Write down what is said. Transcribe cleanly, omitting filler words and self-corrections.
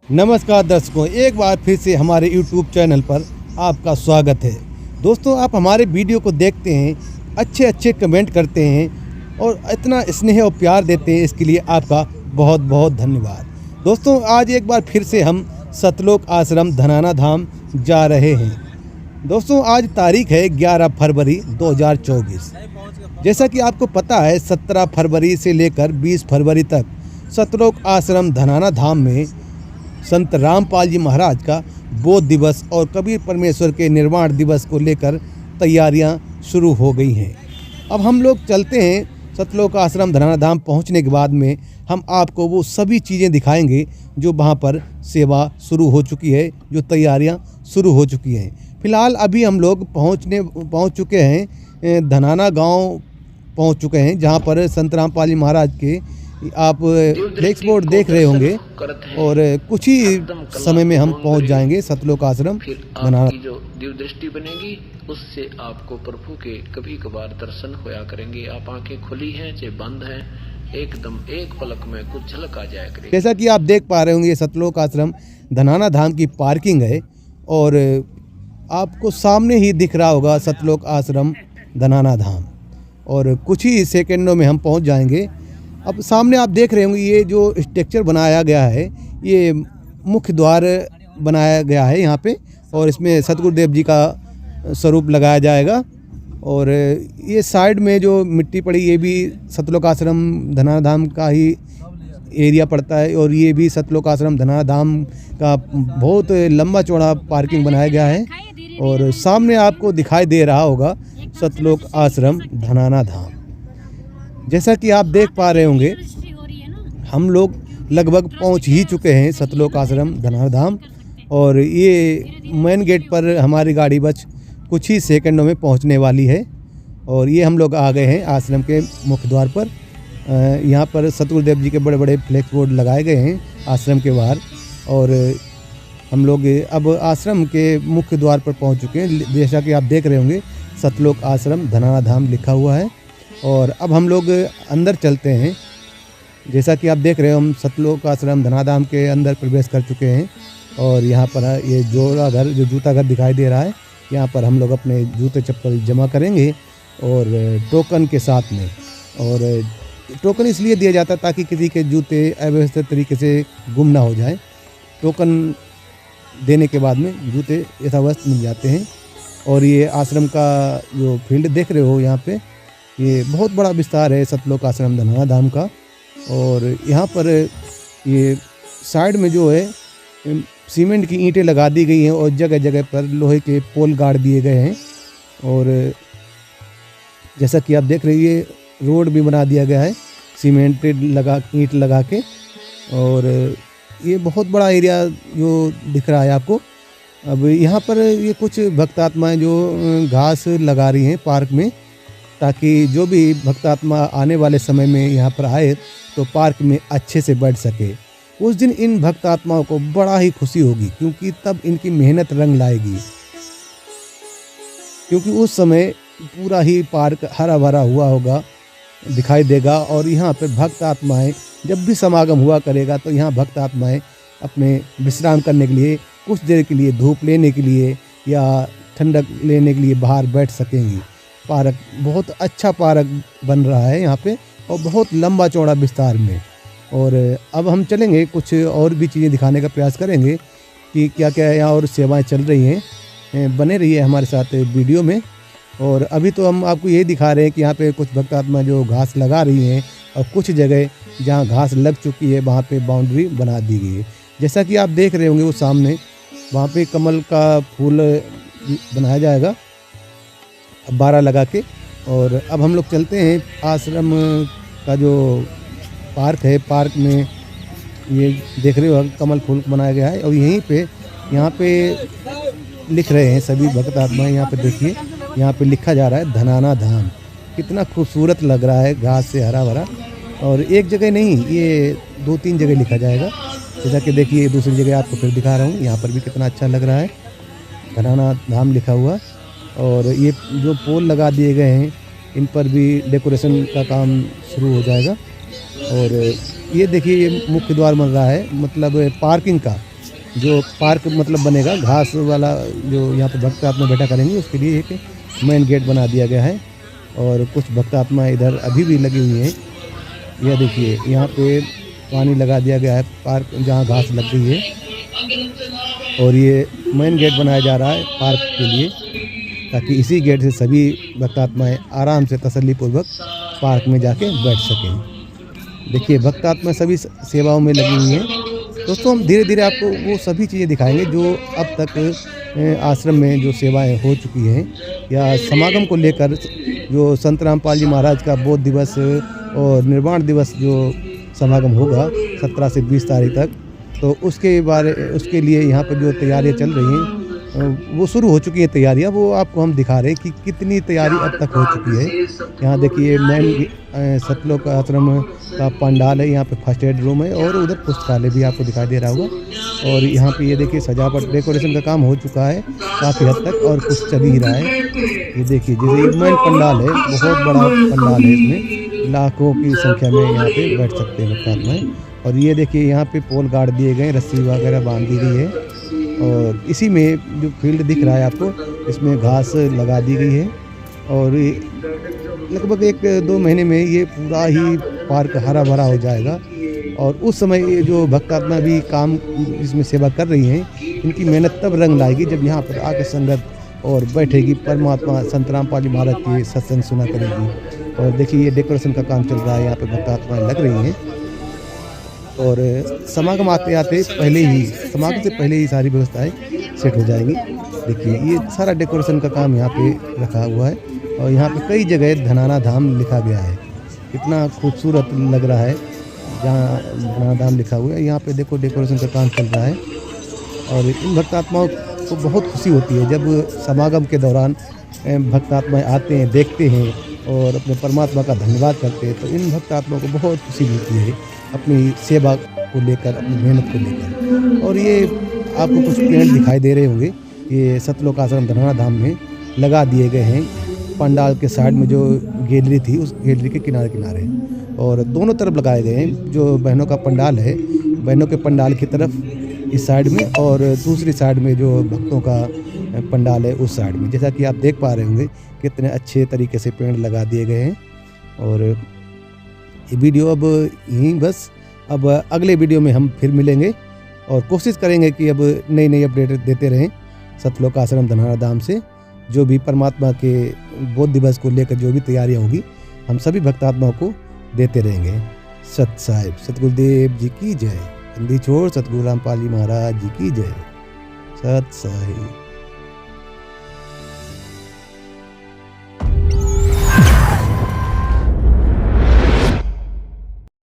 नमस्कार दर्शकों, एक बार फिर से हमारे YouTube चैनल पर आपका स्वागत है। दोस्तों, आप हमारे वीडियो को देखते हैं, अच्छे अच्छे कमेंट करते हैं और इतना स्नेह और प्यार देते हैं, इसके लिए आपका बहुत बहुत धन्यवाद। दोस्तों, आज एक बार फिर से हम सतलोक आश्रम धनाना धाम जा रहे हैं। दोस्तों, आज तारीख है 11 फरवरी 2024। जैसा कि आपको पता है, 17 फरवरी से लेकर 20 फरवरी तक सतलोक आश्रम धनाना धाम में संत रामपाल जी महाराज का बोध दिवस और कबीर परमेश्वर के निर्वाण दिवस को लेकर तैयारियां शुरू हो गई हैं। अब हम लोग चलते हैं सतलोक आश्रम धनाना धाम। पहुंचने के बाद में हम आपको वो सभी चीज़ें दिखाएंगे जो वहां पर सेवा शुरू हो चुकी है, जो तैयारियां शुरू हो चुकी हैं। फ़िलहाल अभी हम लोग पहुंच चुके हैं, धनाना गांव पहुंच चुके हैं, जहां पर संत रामपाल जी महाराज के आप फ्लेक्स बोर्ड देख रहे होंगे और कुछ ही समय में हम पहुंच जाएंगे सतलोक आश्रम धनाना। जो दिव्य दृष्टि बनेगी उससे आपको प्रभु के कभी कभार दर्शन होया करेंगे। आप आंखें खुली हैं चाहे बंद हैं, एकदम एक पलक में कुछ झलक आ जाया करेगी। जैसा कि आप देख पा रहे होंगे, ये सतलोक आश्रम धनाना धाम की पार्किंग है और आपको सामने ही दिख रहा होगा सतलोक आश्रम धनाना धाम, और कुछ ही सेकंडों में हम पहुंच जाएंगे। अब सामने आप देख रहे होंगे, ये जो स्ट्रक्चर बनाया गया है, ये मुख्य द्वार बनाया गया है यहाँ पे, और इसमें सतगुरुदेव जी का स्वरूप लगाया जाएगा। और ये साइड में जो मिट्टी पड़ी, ये भी सतलोक आश्रम धनाना धाम का ही एरिया पड़ता है, और ये भी सतलोक आश्रम धनाना धाम का बहुत लंबा चौड़ा पार्किंग बनाया गया है। और सामने आपको दिखाई दे रहा होगा सतलोक आश्रम धनाना धाम। जैसा कि आप देख पा रहे होंगे, हम लोग लगभग पहुंच ही चुके हैं सतलोक आश्रम धनाना धाम, और ये मेन गेट पर हमारी गाड़ी बस कुछ ही सेकंडों में पहुंचने वाली है। और ये हम लोग आ गए हैं आश्रम के मुख्य द्वार पर। यहाँ पर सतगुरुदेव जी के बड़े बड़े फ्लेक्स बोर्ड लगाए गए हैं आश्रम के बाहर, और हम लोग अब आश्रम के मुख्य द्वार पर पहुँच चुके हैं। जैसा कि आप देख रहे होंगे, सतलोक आश्रम धनाना धाम लिखा हुआ है। और अब हम लोग अंदर चलते हैं। जैसा कि आप देख रहे हो, हम सतलोक आश्रम धनाना धाम के अंदर प्रवेश कर चुके हैं, और यहाँ पर ये जूता घर दिखाई दे रहा है। यहाँ पर हम लोग अपने जूते चप्पल जमा करेंगे और टोकन के साथ में। और टोकन इसलिए दिया जाता है ताकि किसी के जूते अव्यवस्थित तरीके से गुम ना हो जाए। टोकन देने के बाद में जूते यथावस्थ मिल जाते हैं। और ये आश्रम का जो फील्ड देख रहे हो, यहाँ पे ये बहुत बड़ा विस्तार है सतलोक आश्रम धनाना धाम का। और यहाँ पर ये साइड में जो है सीमेंट की ईंटें लगा दी गई हैं, और जगह जगह पर लोहे के पोल गाड़ दिए गए हैं। और जैसा कि आप देख रहे हैं, रोड भी बना दिया गया है सीमेंट ईंट लगा के। और ये बहुत बड़ा एरिया जो दिख रहा है आपको। अब यहाँ पर ये कुछ भक्तात्माएँ जो घास लगा रही हैं पार्क में, ताकि जो भी भक्तात्मा आने वाले समय में यहाँ पर आए तो पार्क में अच्छे से बैठ सके। उस दिन इन भक्तात्माओं को बड़ा ही खुशी होगी, क्योंकि तब इनकी मेहनत रंग लाएगी। क्योंकि उस समय पूरा ही पार्क हरा भरा हुआ होगा, दिखाई देगा। और यहाँ पर भक्तात्माएँ जब भी समागम हुआ करेगा तो यहाँ भक्तात्माएँ अपने विश्राम करने के लिए, कुछ देर के लिए धूप लेने के लिए या ठंडक लेने के लिए बाहर बैठ सकेंगी। पार्क बहुत अच्छा पार्क बन रहा है यहाँ पे, और बहुत लंबा चौड़ा विस्तार में। और अब हम चलेंगे, कुछ और भी चीज़ें दिखाने का प्रयास करेंगे कि क्या क्या यहाँ और सेवाएं चल रही हैं। बने रहिए हमारे साथ वीडियो में। और अभी तो हम आपको यही दिखा रहे हैं कि यहाँ पे कुछ भक्तात्मा जो घास लगा रही हैं, और कुछ जगह जहाँ घास लग चुकी है वहाँ पे बाउंड्री बना दी गई है। जैसा कि आप देख रहे होंगे, वो सामने वहाँ पे कमल का फूल बनाया जाएगा 12 लगा के। और अब हम लोग चलते हैं आश्रम का जो पार्क है, पार्क में ये देख रहे हो कमल फूल बनाया गया है। और यहीं पे यहाँ पे लिख रहे हैं सभी भक्तात्मा। यहाँ पे देखिए, यहाँ पे लिखा जा रहा है धनाना धाम। कितना खूबसूरत लग रहा है, घास से हरा भरा। और एक जगह नहीं, ये 2-3 जगह लिखा जाएगा। जैसा कि देखिए, दूसरी जगह आपको फिर दिखा रहा हूँ, यहाँ पर भी कितना अच्छा लग रहा है, धनाना धाम लिखा हुआ। और ये जो पोल लगा दिए गए हैं, इन पर भी डेकोरेशन का काम शुरू हो जाएगा। और ये देखिए, ये मुख्य द्वार बन रहा है, मतलब पार्किंग का। जो पार्क मतलब बनेगा घास वाला, जो यहाँ पे भक्त आत्मा बैठा करेंगे, उसके लिए एक मेन गेट बना दिया गया है। और कुछ भक्त आत्मा इधर अभी भी लगी हुई हैं। यह देखिए यहाँ पे पानी लगा दिया गया है पार्क जहाँ घास लग गई है। और ये मेन गेट बनाया जा रहा है पार्क के लिए, ताकि इसी गेट से सभी भक्त आत्माएँ आराम से तसल्लीपूर्वक पार्क में जाके बैठ सकें। देखिए भक्त आत्मा सभी सेवाओं में लगी हुई हैं। दोस्तों हम धीरे धीरे आपको वो सभी चीज़ें दिखाएंगे जो अब तक आश्रम में जो सेवाएं हो चुकी हैं, या समागम को लेकर जो संत रामपाल जी महाराज का बोध दिवस और निर्वाण दिवस जो समागम होगा 17 से 20 तारीख तक, तो उसके लिए यहाँ पर जो तैयारियाँ चल रही हैं वो शुरू हो चुकी हैं तैयारियाँ। वो आपको हम दिखा रहे हैं कि कितनी तैयारी अब तक हो चुकी है। यहाँ देखिए मेन सतलोक आश्रम का पंडाल है, यहाँ पे फर्स्ट एड रूम है और उधर पुस्तकालय भी आपको दिखाई दे रहा होगा। और यहाँ पे ये देखिए सजावट डेकोरेशन का काम हो चुका है काफ़ी हद तक, और कुछ चल ही रहा है। ये देखिए जैसे मेन पंडाल है, बहुत बड़ा पंडाल है, इसमें लाखों की संख्या में यहाँ पे बैठ सकते हैं भक्त आत्माएं। और ये देखिए यहाँ पे पोल गाड़ दिए गए, रस्सी वगैरह बांध दी गई है। और इसी में जो फील्ड दिख रहा है आपको, इसमें घास लगा दी गई है। और लगभग 1-2 महीने में ये पूरा ही पार्क हरा भरा हो जाएगा। और उस समय ये जो भक्त आत्मा भी काम इसमें सेवा कर रही हैं, इनकी मेहनत तब रंग लाएगी जब यहाँ पर आके संगत और बैठेगी, परमात्मा संत रामपाल जी महाराज की सत्संग सुना करेगी। और देखिए ये डेकोरेशन का काम चल रहा है, यहाँ पे भक्त आत्माएं लग रही हैं। और समागम आते समागम से पहले ही सारी व्यवस्थाएं सेट हो जाएंगी। देखिए ये सारा डेकोरेशन का काम यहाँ पे रखा हुआ है। और यहाँ पे कई जगह धनाना धाम लिखा गया है, कितना खूबसूरत लग रहा है जहाँ धनाना धाम लिखा हुआ है। यहाँ पे देखो डेकोरेशन का काम चल रहा है। और इन भक्त आत्माओं को बहुत खुशी होती है जब समागम के दौरान भक्त आत्माएँ आते हैं, देखते हैं और अपने परमात्मा का धन्यवाद करते हैं। तो इन भक्त आत्माओं को बहुत खुशी मिलती है अपनी सेवा को लेकर, अपनी मेहनत को लेकर। और ये आपको कुछ पेड़ दिखाई दे रहे होंगे, ये सतलोक आश्रम धनाना धाम में लगा दिए गए हैं। पंडाल के साइड में जो गैलरी थी, उस गैलरी के किनारे किनारे, और दोनों तरफ लगाए गए हैं। जो बहनों का पंडाल है, बहनों के पंडाल की तरफ इस साइड में, और दूसरी साइड में जो भक्तों का पंडाल है उस साइड में। जैसा कि आप देख पा रहे होंगे कितने अच्छे तरीके से पेड़ लगा दिए गए हैं। और ये वीडियो अब यहीं बस, अब अगले वीडियो में हम फिर मिलेंगे और कोशिश करेंगे कि अब नई अपडेट देते रहें सतलोक आश्रम धनाना धाम से। जो भी परमात्मा के बोध दिवस को लेकर जो भी तैयारियां होगी, हम सभी भक्तात्माओं को देते रहेंगे। सत साहिब, सतगुरुदेव जी की जय। हिंदी छोड़ सतगुरु रामपाल जी महाराज जी की जय। सत साहिब।